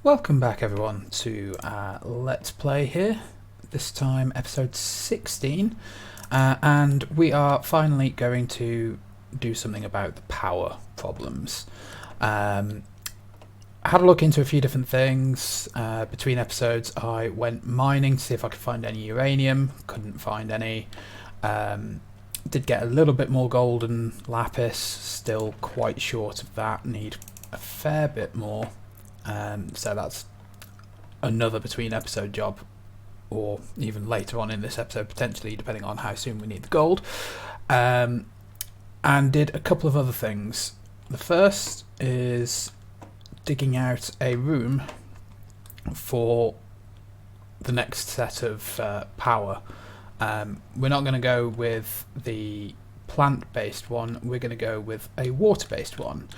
Welcome back everyone to Let's Play here, this time episode 16, and we are finally going to do something about the power problems. I had a look into a few different things. Between episodes I went mining to see if I could find any uranium, couldn't find any. Did get a little bit more gold and lapis, still quite short of that, need a fair bit more. So that's another between episode job, or even later on in this episode potentially, depending on how soon we need the gold. And did a couple of other things. The first is digging out a room for the next set of power. We're not going to go with the plant-based one, we're going to go with a water-based one.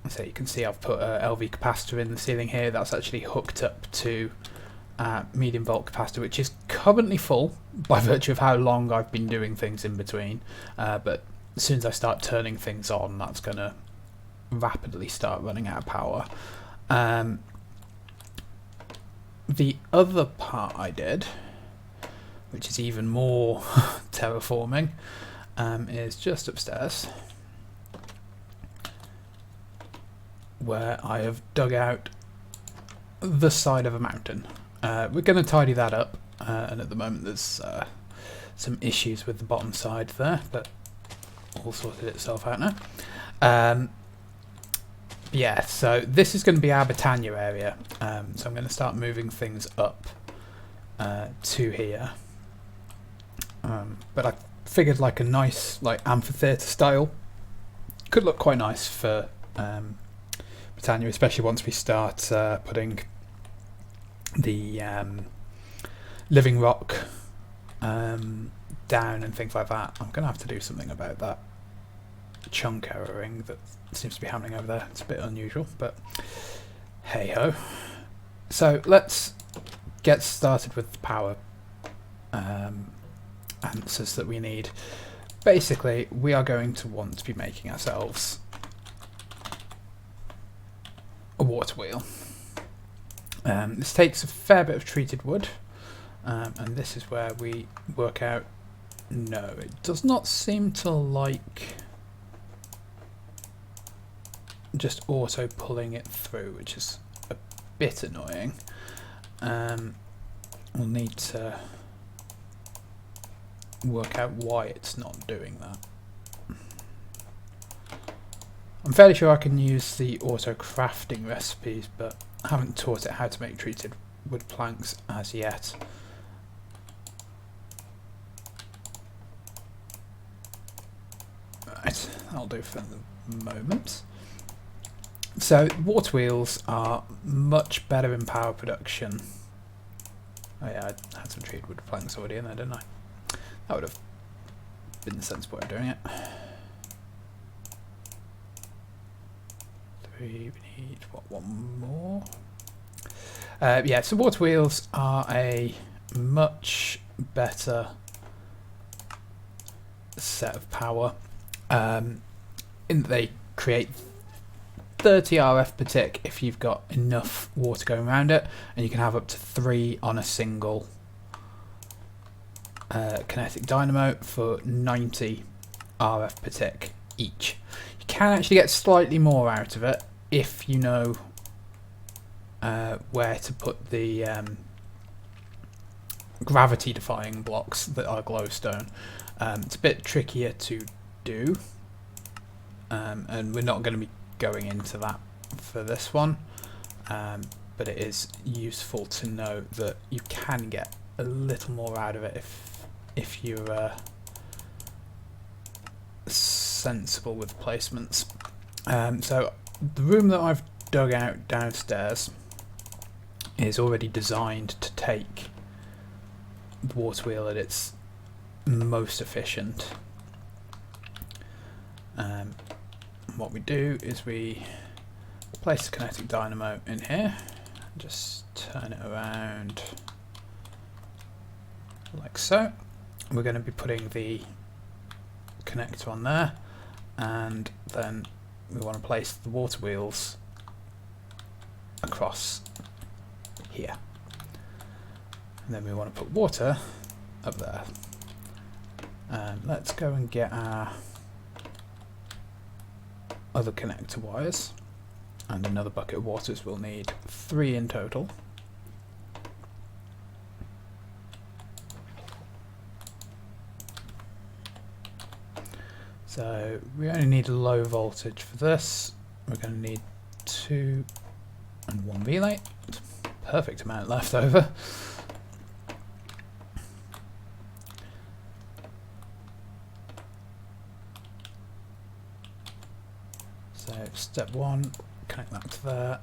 So you can see I've put a LV capacitor in the ceiling here. That's actually hooked up to medium volt capacitor, which is currently full by virtue of how long I've been doing things in between. But as soon as I start turning things on, that's going to rapidly start running out of power. The other part I did, which is even more terraforming, is just upstairs, where I have dug out the side of a mountain. We're going to tidy that up, and at the moment there's some issues with the bottom side there, but all sorted itself out now. Yeah, so this is going to be our Britannia area, so I'm going to start moving things up to here. But I figured like a nice amphitheatre style could look quite nice for Britannia, especially once we start putting the living rock down and things like that. I'm going to have to do something about that chunk erroring that seems to be happening over there. It's a bit unusual, but hey ho. So let's get started with the power answers that we need. Basically, we are going to want to be making ourselves a water wheel. This takes a fair bit of treated wood, and this is where we work out, no, it does not seem to like just auto pulling it through, which is a bit annoying. We'll need to work out why it's not doing that. I'm fairly sure I can use the auto crafting recipes, but I haven't taught it how to make treated wood planks as yet. Right, that'll do for the moment. So water wheels are much better in power production. Oh yeah, I had some treated wood planks already in there, didn't I? That would have been the sensible way of doing it. We need, what, one more? Yeah, so water wheels are a much better set of power. In that they create 30 RF per tick if you've got enough water going around it, and you can have up to 3 on a single kinetic dynamo for 90 RF per tick each. You can actually get slightly more out of it if you know where to put the gravity defying blocks that are glowstone. It's a bit trickier to do, and we're not going to be going into that for this one, but it is useful to know that you can get a little more out of it if you're sensible with placements. So the room that I've dug out downstairs is already designed to take the water wheel at its most efficient. What we do is we place the kinetic dynamo in here, just turn it around like so. We're going to be putting the connector on there, and then we want to place the water wheels across here. And then we want to put water up there. Let's go and get our other connector wires and another bucket of water, so we'll need 3 in total. So we only need low voltage for this. We're going to need 2 and 1 relay. Perfect amount left over. So step 1, connect that to there,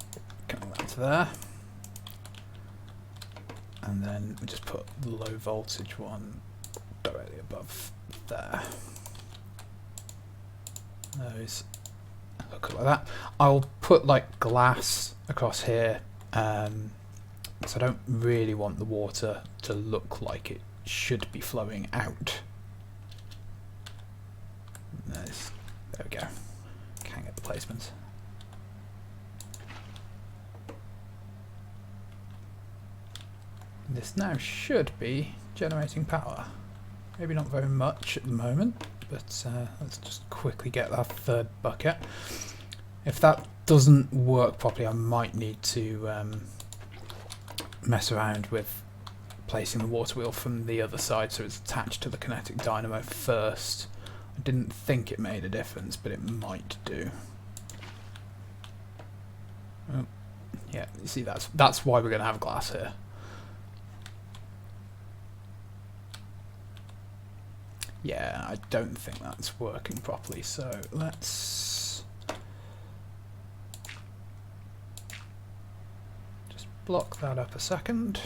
connect that to there, and then we just put the low voltage one directly above there. Those hook like that. I'll put like glass across here, because I don't really want the water to look like it should be flowing out. There we go. Can't get the placement. This now should be generating power. Maybe not very much at the moment, but let's just quickly get that 3rd bucket. If that doesn't work properly, I might need to mess around with placing the water wheel from the other side so it's attached to the kinetic dynamo first. I didn't think it made a difference, but it might do. Oh, yeah, you see, that's why we're going to have glass here. Yeah, I don't think that's working properly, so let's just block that up a second.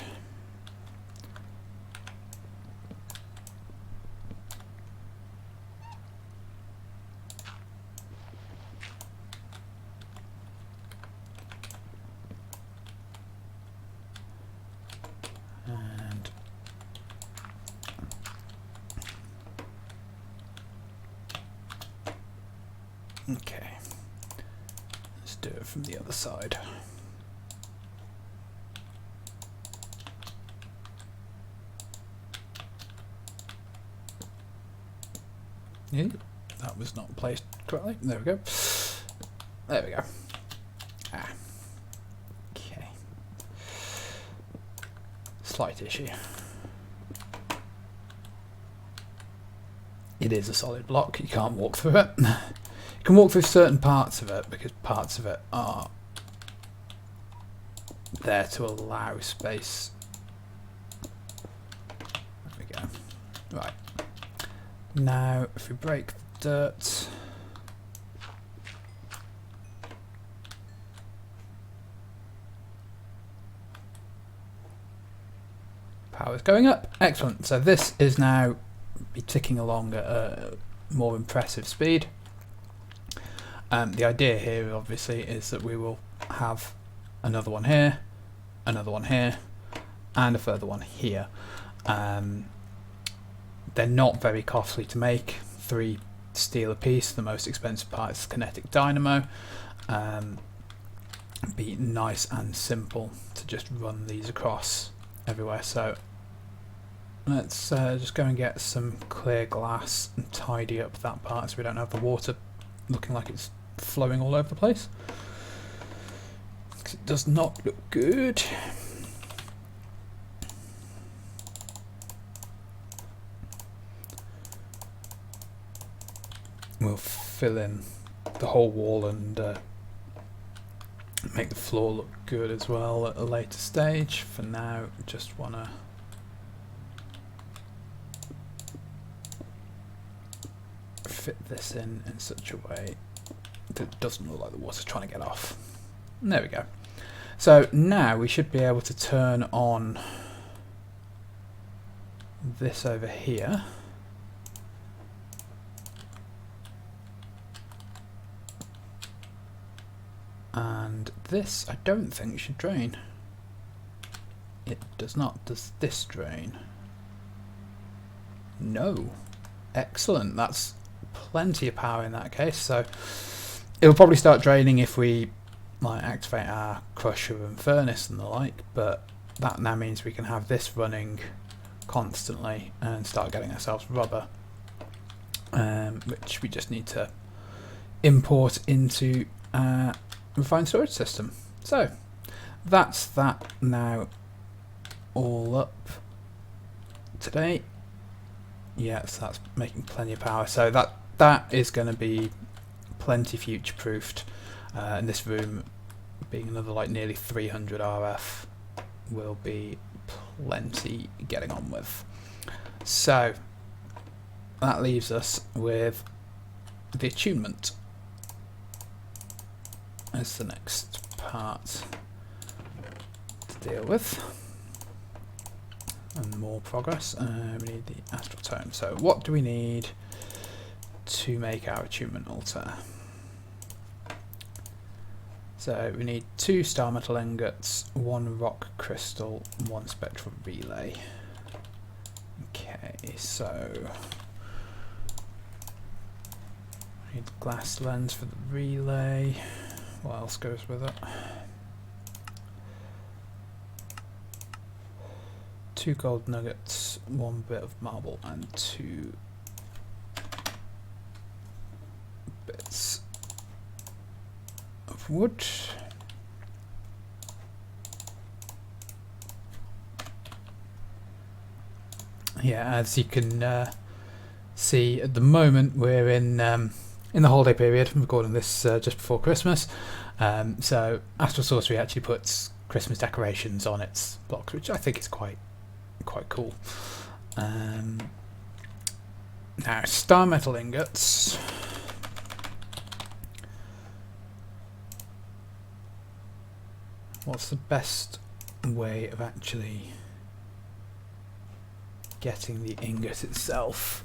Okay, let's do it from the other side. Yeah, that was not placed correctly. There we go. There we go. Ah. Okay. Slight issue. It is a solid block. You can't walk through it. You can walk through certain parts of it because parts of it are there to allow space. There we go. Right. Now, if we break the dirt, power's going up. Excellent. So this is now be ticking along at a more impressive speed. The idea here obviously is that we will have another one here, another one here, and a further one here. They're not very costly to make, 3 steel a piece. The most expensive part is the kinetic dynamo. Be nice and simple to just run these across everywhere. So let's just go and get some clear glass and tidy up that part so we don't have the water looking like it's flowing all over the place, because it does not look good. We'll fill in the whole wall and make the floor look good as well at a later stage. For now, just want to fit this in such a way that it doesn't look like the water's trying to get off. There we go. So now we should be able to turn on this over here. And this, I don't think, should drain. It does not. Does this drain? No. Excellent. That's plenty of power in that case. So it'll probably start draining if we like activate our crusher and furnace and the like, but that now means we can have this running constantly and start getting ourselves rubber, which we just need to import into our refined storage system. So that's that now all up today. Yes, that's making plenty of power, so that is going to be plenty future proofed, and this room being another like nearly 300 RF will be plenty getting on with. So that leaves us with the attunement as the next part to deal with, and more progress. We need the astral tome. So what do we need to make our attunement altar? So we need 2 star metal ingots, 1 rock crystal, 1 spectral relay. Okay, so we need the glass lens for the relay. What else goes with it? 2 gold nuggets, 1 bit of marble, and 2 bits of wood. Yeah, as you can see, at the moment we're in the holiday period. I'm recording this just before Christmas, so Astral Sorcery actually puts Christmas decorations on its blocks, which I think is quite cool. Now, star metal ingots. What's the best way of actually getting the ingot itself?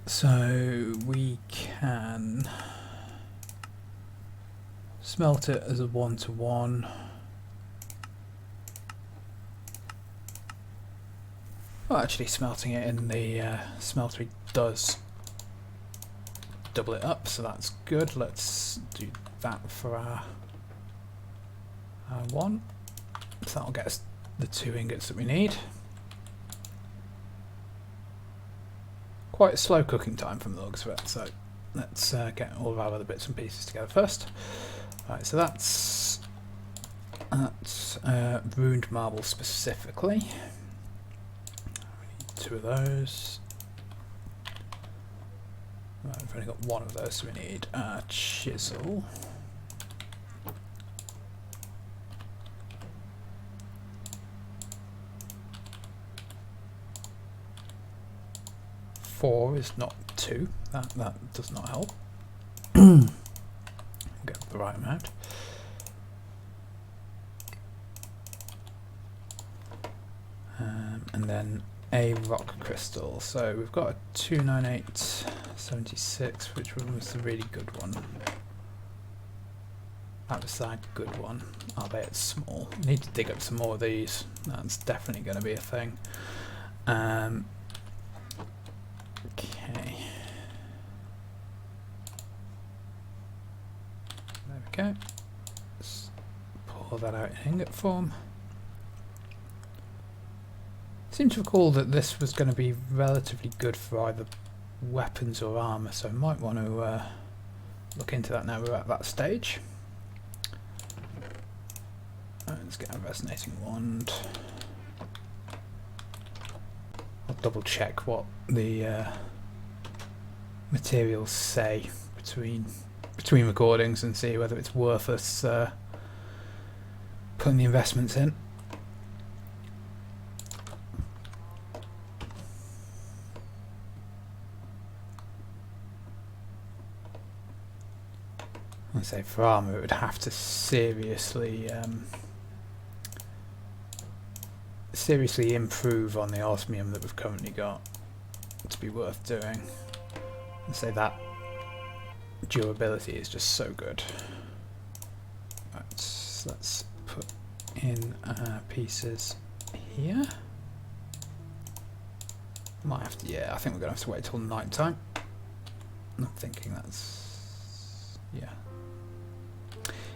So we can smelt it as a 1-to-1. Well, actually smelting it in the smeltery does double it up, so that's good. Let's do that for our one. So that'll get us the 2 ingots that we need. Quite a slow cooking time from the looks of it, so let's get all of our other bits and pieces together first. Right, so that's ruined marble specifically. We need 2 of those. Right, we've only got 1 of those, so we need a chisel. Four is not 2. That does not help. Get the right amount. And then a rock crystal. So we've got a 29876, which one was the really good one? That was that good one. Albeit it's small. Need to dig up some more of these. That's definitely going to be a thing. Okay. There we go. Let's pour that out in ingot form. Seem to recall that this was going to be relatively good for either weapons or armour, so I might want to look into that now we're at that stage. Right, let's get a resonating wand. I'll double check what the materials say between recordings and see whether it's worth us putting the investments in. I say for armour it would have to seriously improve on the osmium that we've currently got to be worth doing. I say that durability is just so good. Right, so let's put in pieces here. Might have to, yeah, I think we're gonna have to wait till night time. I'm thinking that's Yeah.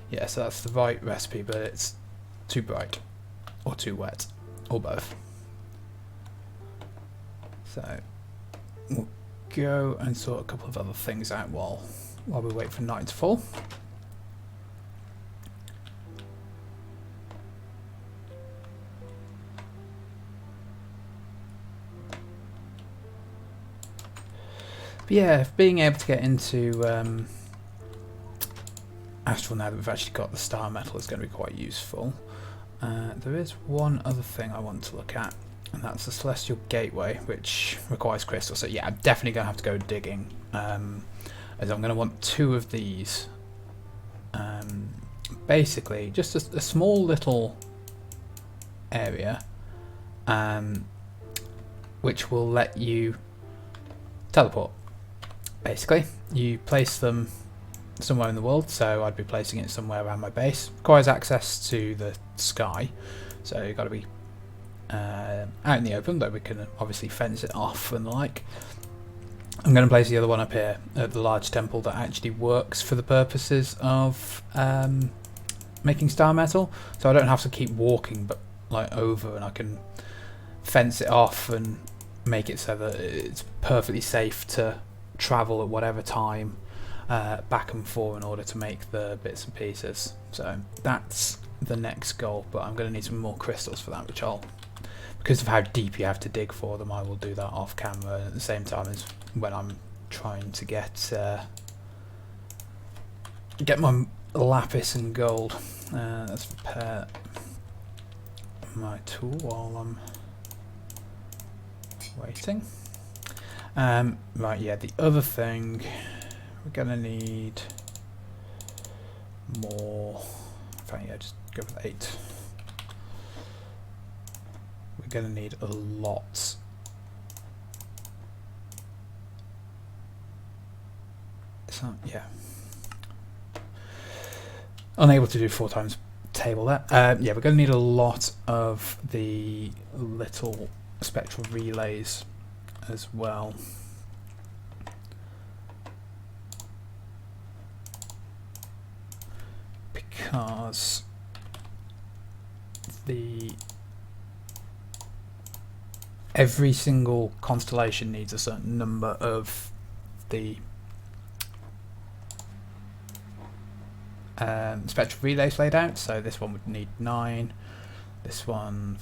Yeah, so that's the right recipe, but it's too bright, or too wet, or both. So we'll go and sort a couple of other things out while we wait for night to fall. But yeah, being able to get into Astral now that we've actually got the star metal is going to be quite useful. There is one other thing I want to look at, and that's the Celestial Gateway, which requires crystals. So yeah, I'm definitely going to have to go digging, as I'm going to want 2 of these. Basically, just a small little area, which will let you teleport. Basically, you place them somewhere in the world, so I'd be placing it somewhere around my base. Requires access to the sky, so you've got to be out in the open, though we can obviously fence it off and the like. I'm going to place the other one up here at the large temple that actually works for the purposes of making star metal, so I don't have to keep walking but like over, and I can fence it off and make it so that it's perfectly safe to travel at whatever time back and forth in order to make the bits and pieces. So that's the next goal, but I'm going to need some more crystals for that, which because of how deep you have to dig for them, I will do that off camera at the same time as when I'm trying to get my lapis and gold. Let's repair my tool while I'm waiting. Right, yeah, the other thing, we're gonna need more. In fact, yeah, just go with 8. We're gonna need a lot. So yeah, unable to do 4 times table that. Yeah, we're gonna need a lot of the little spectral relays as well. Because every single constellation needs a certain number of the spectral relays laid out. So this one would need 9. This one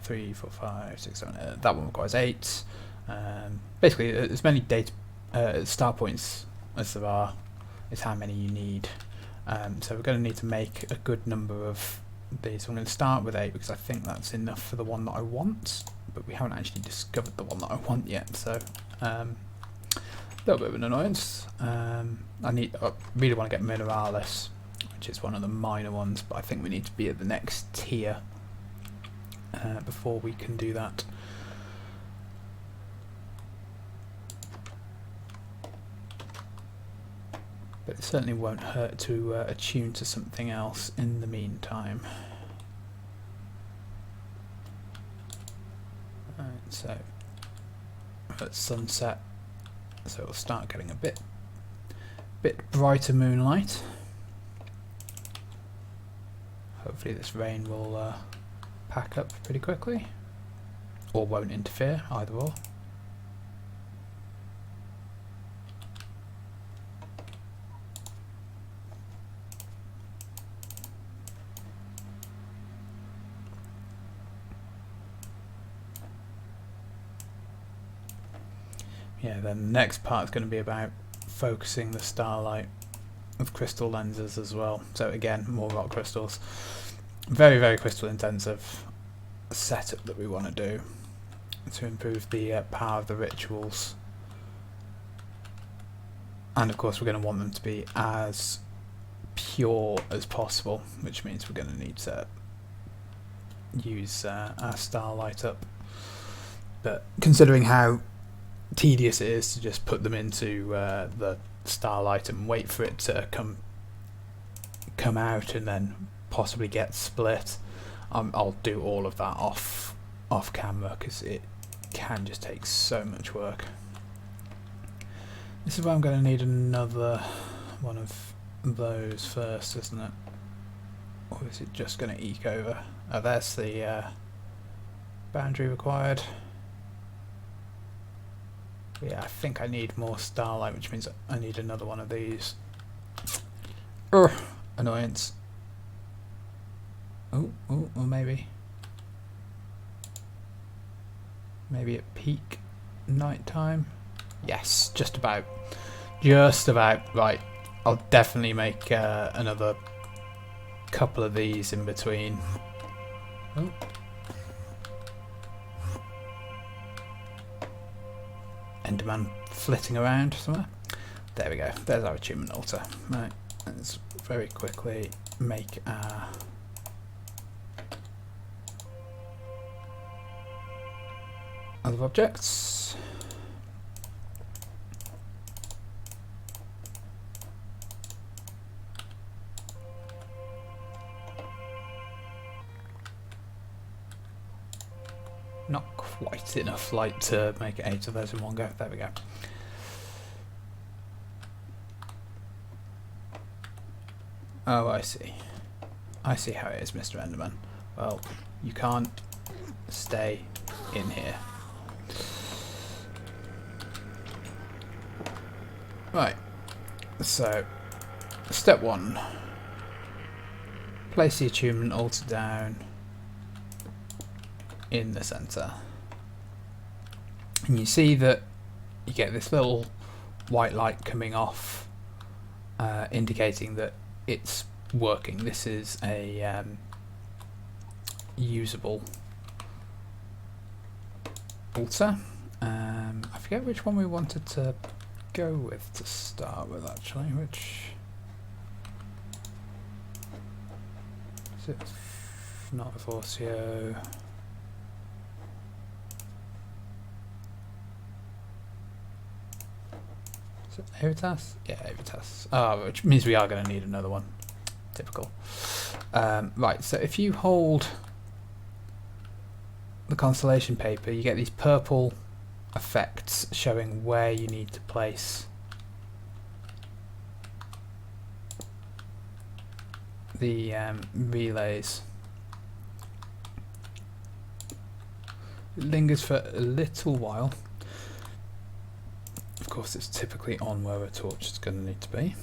3, 4, 5, 6, 7. That one requires 8. Basically, as many data star points as there are is how many you need. So we're going to need to make a good number of these. So I'm going to start with 8 because I think that's enough for the one that I want, but we haven't actually discovered the one that I want yet, so a little bit of an annoyance. I really want to get Mineralis, which is one of the minor ones, but I think we need to be at the next tier before we can do that. But it certainly won't hurt to attune to something else in the meantime. Alright, so at sunset, so we'll start getting a bit brighter moonlight. Hopefully this rain will pack up pretty quickly, or won't interfere, either or. Yeah, then the next part is going to be about focusing the starlight with crystal lenses as well. So again, more rock crystals. Very, very crystal intensive setup that we want to do to improve the power of the rituals. And of course we're going to want them to be as pure as possible, which means we're going to need to use our starlight up. But considering how tedious it is to just put them into the starlight and wait for it to come out and then possibly get split, I'll do all of that off camera because it can just take so much work. This is where I'm going to need another one of those first, isn't it? Or is it just going to eke over? Oh, there's the boundary required. Yeah, I think I need more starlight, which means I need another one of these. Urgh, annoyance. Oh, or maybe at peak night time. Yes, just about. Right, I'll definitely make another couple of these in between. Oh. Enderman flitting around somewhere. There we go. There's our attunement altar. Right, let's very quickly make our other objects. Not quite enough light to make 8 of those in one go. There we go. Oh, I see. I see how it is, Mr. Enderman. Well, you can't stay in here. Right. So, step 1. Place the attunement altar down in the center, and you see that you get this little white light coming off, indicating that it's working. This is a usable altar. I forget which one we wanted to go with to start with, actually. Which is it? Not Forcio. Is it Avitas? Yeah, Avitas. Oh, which means we are going to need another one. Typical. Right, so if you hold the constellation paper, you get these purple effects showing where you need to place the relays. It lingers for a little while. Of course, it's typically on where a torch is going to need to be.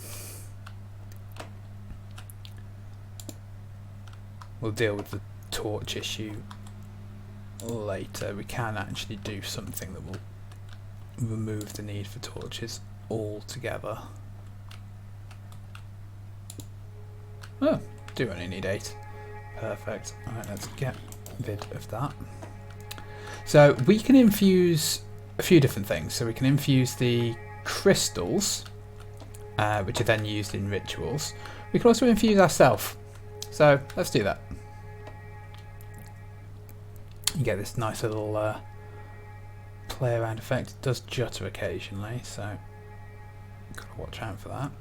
We'll deal with the torch issue later. We can actually do something that will remove the need for torches altogether. Oh, do only need 8. Perfect. Alright, let's get rid of that. So we can infuse a few different things. So we can infuse the crystals, which are then used in rituals. We can also infuse ourselves. So let's do that. You get this nice little play around effect. It does jutter occasionally, so gotta watch out for that.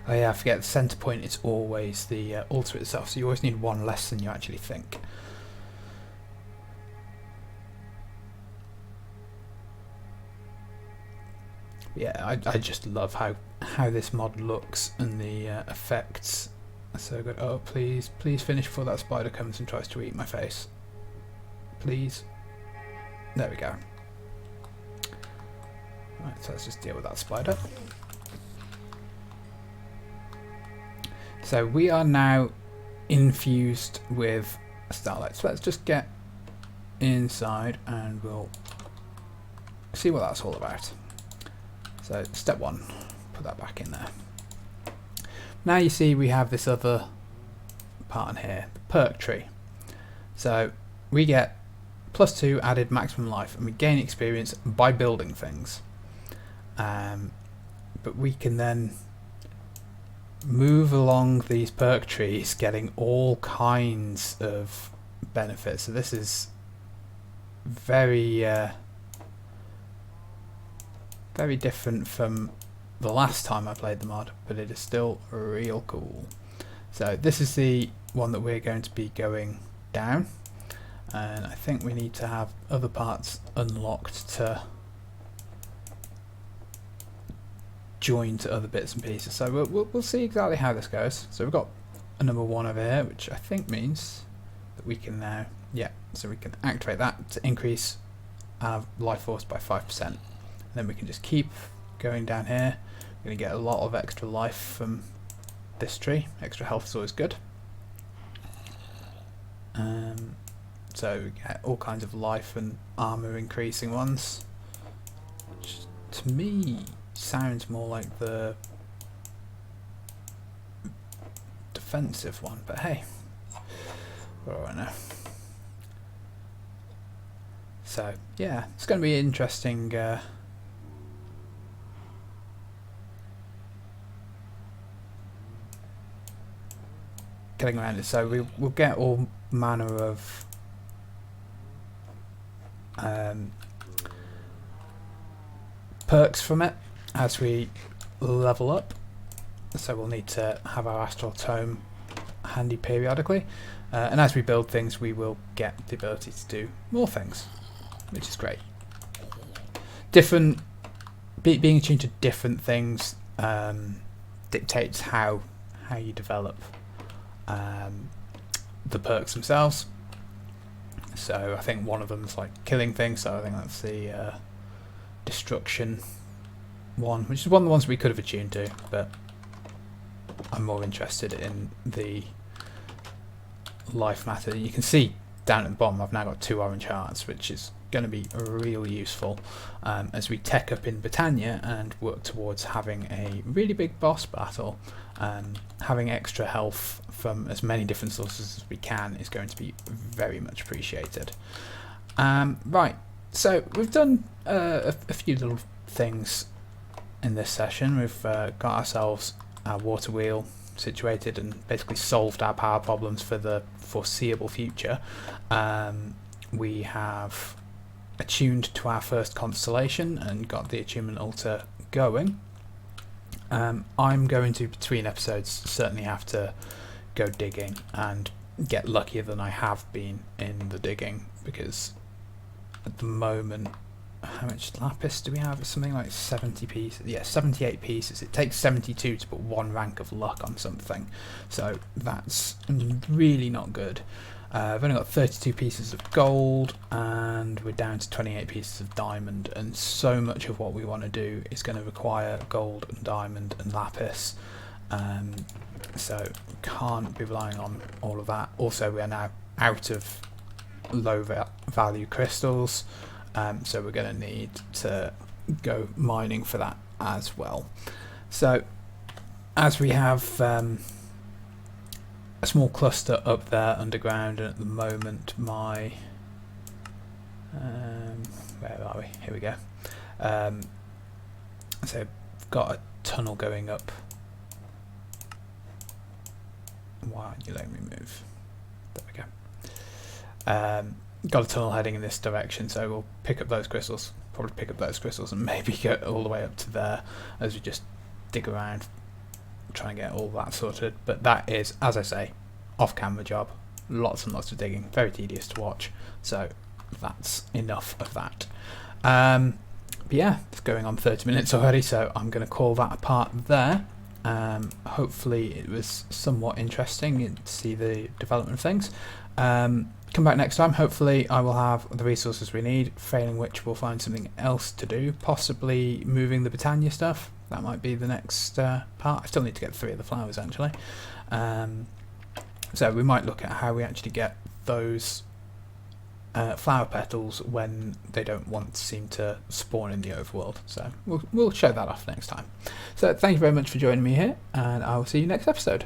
Oh yeah, I forget, the centre point is always the altar itself, so you always need one less than you actually think. Yeah, I just love how this mod looks, and the effects are so good. Oh, please finish before that spider comes and tries to eat my face. Please. There we go. Right, so let's just deal with that spider. So we are now infused with starlight. So let's just get inside and we'll see what that's all about. So step 1, put that back in there. Now you see we have this other part in here, the perk tree. So we get +2 added maximum life, and we gain experience by building things. But we can then move along these perk trees, getting all kinds of benefits. So this is very very different from the last time I played the mod, but it is still real cool. So this is the one that we're going to be going down. and I think we need to have other parts unlocked to join to other bits and pieces. So we'll see exactly how this goes. So we've got a number 1 over here, which I think means that we can now, so we can activate that to increase our life force by 5%. And then we can just keep going down here. We're going to get a lot of extra life from this tree. Extra health is always good. So we get all kinds of life and armor increasing ones, which to me sounds more like the defensive one, but hey, what do I know? So yeah, it's going to be interesting. Getting around it, so we'll get all manner of perks from it as we level up. So we'll need to have our astral tome handy periodically, and as we build things, we will get the ability to do more things, which is great. Different being attuned to different things dictates how you develop the perks themselves. So I think one of them is like killing things, so I think that's the destruction one, which is one of the ones we could have attuned to, but I'm more interested in the life matter. You can see down at the bottom I've now got 2 orange hearts, which is going to be really useful as we tech up in Britannia and work towards having a really big boss battle. Having extra health from as many different sources as we can is going to be very much appreciated. Right, so we've done a few little things in this session. We've got ourselves our water wheel situated and basically solved our power problems for the foreseeable future. We have attuned to our first constellation and got the attunement altar going. I'm going to, between episodes, certainly have to go digging and get luckier than I have been in the digging, because at the moment, how much lapis do we have? It's something like 70 pieces. Yeah, 78 pieces. It takes 72 to put 1 rank of luck on something, so that's really not good. I've only got 32 pieces of gold, and we're down to 28 pieces of diamond, and so much of what we want to do is going to require gold and diamond and lapis, so can't be relying on all of that. Also, we are now out of low value crystals, so we're going to need to go mining for that as well. So as we have a small cluster up there underground, and at the moment my where are we? Here we go. So I've got a tunnel going up. Why aren't you letting me move? There we go. Got a tunnel heading in this direction, so we'll pick up those crystals, probably pick up those crystals and maybe get all the way up to there as we just dig around, trying to get all that sorted. But that is, as I say, off camera job, lots and lots of digging, very tedious to watch, so that's enough of that. But yeah, it's going on 30 minutes already, so I'm going to call that a part there. Hopefully it was somewhat interesting to see the development of things. Come back next time. Hopefully I will have the resources we need, failing which we'll find something else to do, possibly moving the Britannia stuff. That might be the next part. I still need to get 3 of the flowers actually, so we might look at how we actually get those flower petals when they don't want to seem to spawn in the overworld. So we'll show that off next time. So thank you very much for joining me here, and I will see you next episode.